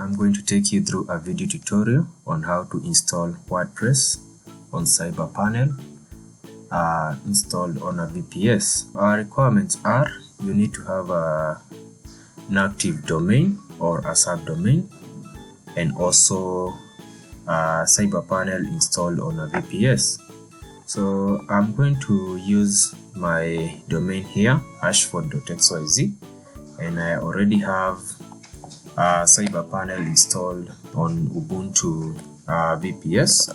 I'm going to take you through a video tutorial on how to install WordPress on CyberPanel installed on a VPS. Our requirements are you need to have an active domain or a subdomain and also CyberPanel installed on a VPS. So I'm going to use my domain here, ashford.xyz, and I already have CyberPanel installed on Ubuntu VPS.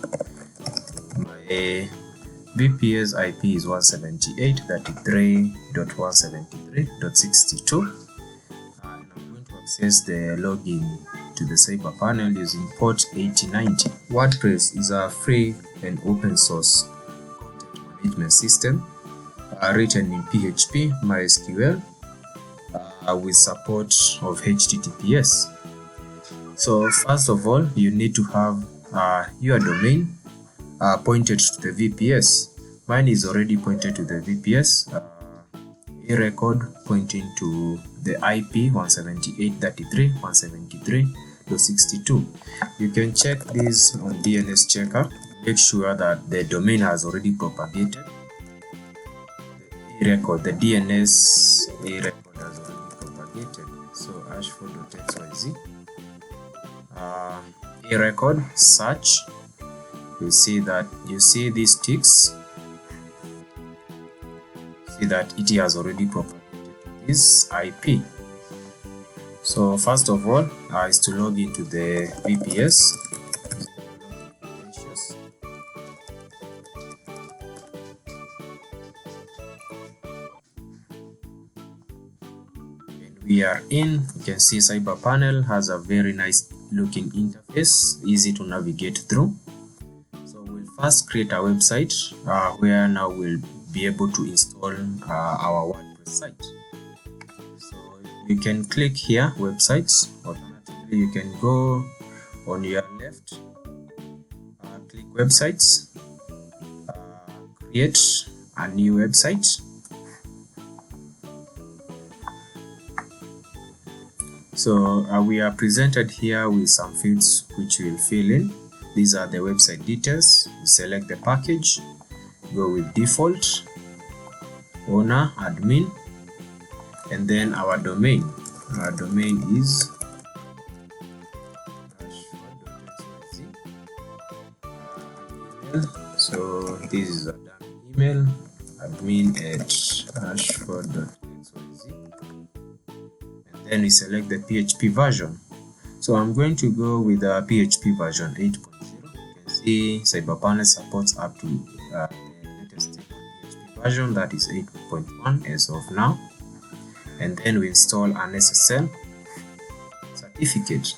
My VPS IP is 178.33.173.62, and I'm going to access the login to the CyberPanel using port 8090. WordPress is a free and open source content management system written in PHP, MySQL, with support of HTTPS. So first of all, you need to have your domain pointed to the VPS. Mine is already pointed to the VPS. A record pointing to the IP 178.173.173.62. You can check this on DNS checker. Make sure that the domain has already propagated. The DNS A record has already propagated. So ashford.xyz, A record search. You see these ticks. See that it has already propagated this IP. So first of all is to log into the VPS. We are in. You can see CyberPanel has a very nice looking interface, easy to navigate through. So we'll first create a website where now we'll be able to install our WordPress site. So you can click here, websites. Alternatively, you can go on your left, click websites, create a new website. So we are presented here with some fields which we will fill in. These are the website details. We select the package, go with default, owner, admin, and then our domain. Our domain is ashford.xyz. So this is a email, admin@ashford.xyz. Then we select the PHP version. So I'm going to go with the PHP version 8.0. You can see CyberPanel supports up to the latest PHP version, that is 8.1 as of now. And then we install an SSL certificate.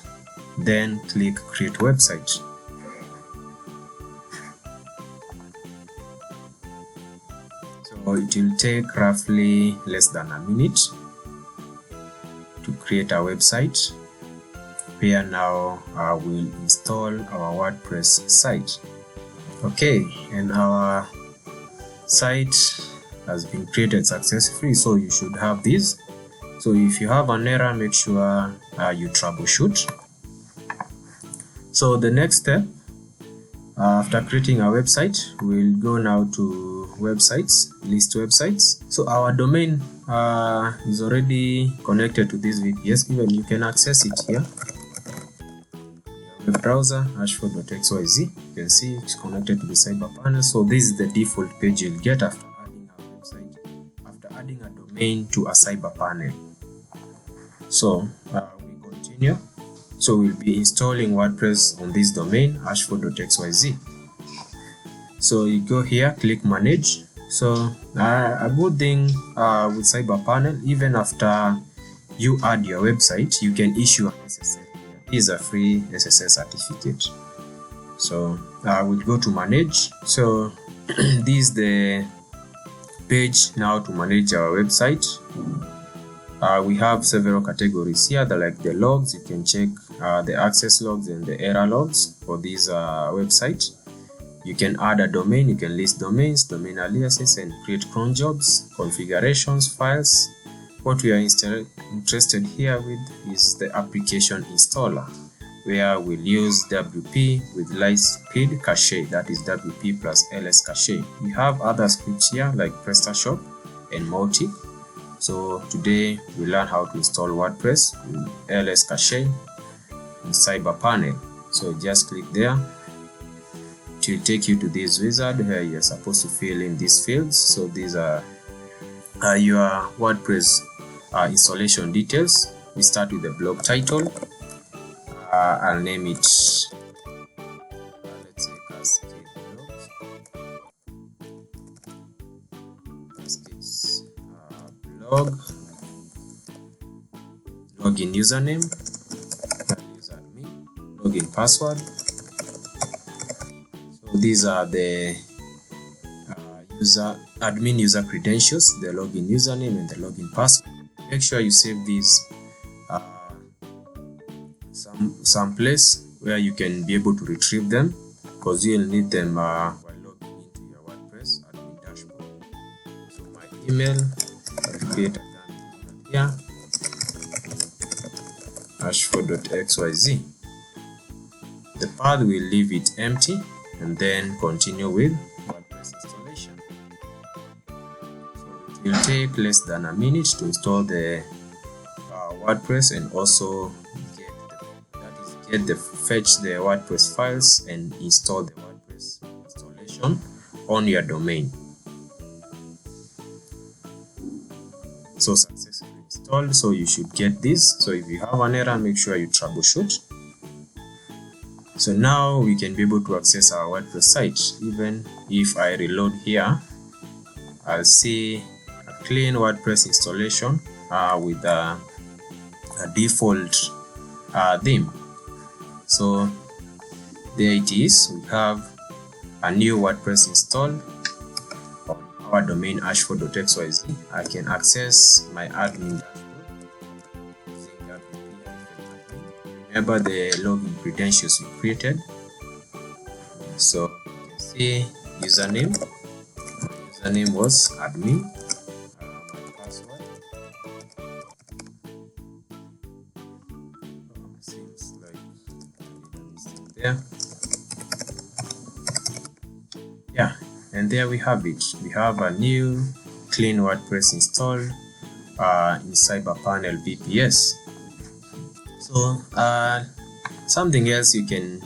Then click create website. So it will take roughly less than a minute to create a website where now we'll install our WordPress site. Okay, and our site has been created successfully, so you should have this. So if you have an error, make sure you troubleshoot. So the next step, after creating our website, we'll go now to websites, list websites. So our domain is already connected to this VPS. Even you can access it here. Web browser, ashford.xyz. You can see it's connected to the CyberPanel. So this is the default page you'll get after adding a website, after adding a domain to a CyberPanel. So we continue. So we'll be installing WordPress on this domain, ashford.xyz. So you go here, click manage. So a good thing with CyberPanel, even after you add your website, you can issue an SSL. This is a free SSL certificate. So we'll go to manage. So this is the page now to manage our website. We have several categories here, like the logs. You can check the access logs and the error logs for this website. You can add a domain, you can list domains, domain aliases, and create cron jobs, configurations, files. What we are interested here with is the application installer. where we'll use WP with light speed cache, that is WP plus ls cache. We have other scripts here like PrestaShop and Multi. So today we learn how to install WordPress with ls cache in CyberPanel. So just click there. It will take you to this wizard where you're supposed to fill in these fields. So these are your WordPress installation details. We start with the blog title. I'll name it, let's say, Cascade Blog. Login username, login password. So these are the admin user credentials, the login username and the login password. Make sure you save these some place where you can be able to retrieve them, because you'll need them while logging into your WordPress admin dashboard. So my email, I'll create here, ashford.xyz. The path will leave it empty and then continue with WordPress installation. So it will take less than a minute to install the WordPress and also fetch the WordPress files and install the WordPress installation on your domain. So successfully installed, so you should get this. So if you have an error, make sure you troubleshoot. So now we can be able to access our WordPress site. Even if I reload here, I'll see a clean WordPress installation with a default theme. So there it is. We have a new WordPress installed on our domain ashford.xyz. I can access my admin dashboard using WP-admin. Remember the login credentials we created. So you can see username. My username was admin. My password. Seems like there. Yeah, and there we have it. We have a new clean WordPress installed in CyberPanel VPS. So something else you can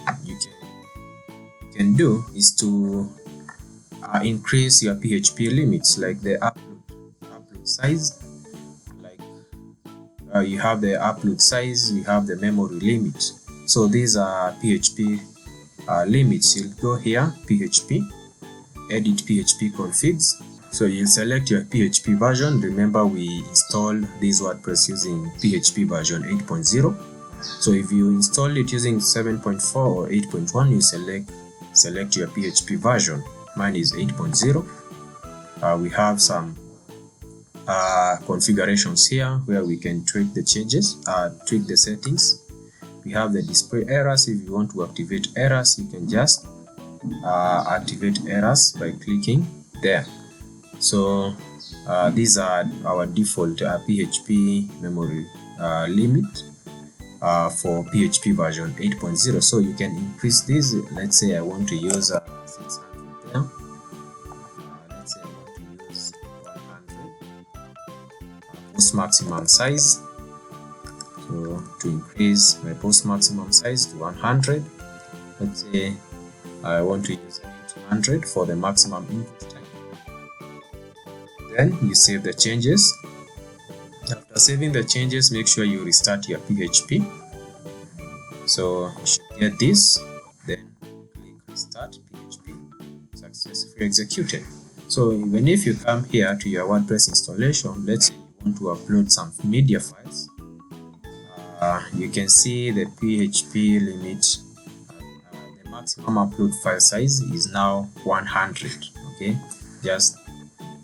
do is to increase your PHP limits, like the upload size. Like you have the upload size, you have the memory limit. So these are PHP limits. You'll go here, PHP, edit PHP configs. So you'll select your PHP version. Remember, we installed this WordPress using PHP version 8.0. So if you install it using 7.4 or 8.1, you select your PHP version. Mine is 8.0. We have some configurations here where we can tweak the changes, tweak the settings. We have the display errors. If you want to activate errors, you can just activate errors by clicking there. So these are our default PHP memory limit for PHP version 8.0. So you can increase this. Let's say I want to use 600 there. Let's say I want to use 100 post maximum size. So to increase my post maximum size to 100, let's say I want to use 800 for the maximum input time. Then you save the changes. After saving the changes, make sure you restart your PHP. So you should get this. Then click restart PHP. Successfully executed. So even if you come here to your WordPress installation, let's say you want to upload some media files. You can see the PHP limit, the maximum upload file size is now 100. Okay, just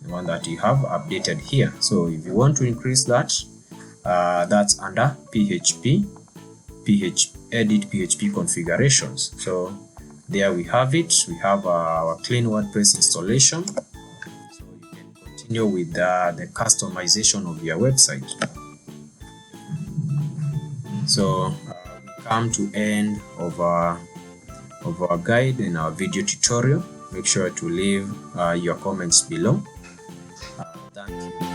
the one that you have updated here. So if you want to increase that, that's under PHP, edit PHP configurations. So there we have it. We have our clean WordPress installation. So you can continue with the customization of your website. So we come to end of our guide and our video tutorial. Make sure to leave your comments below. Thank you.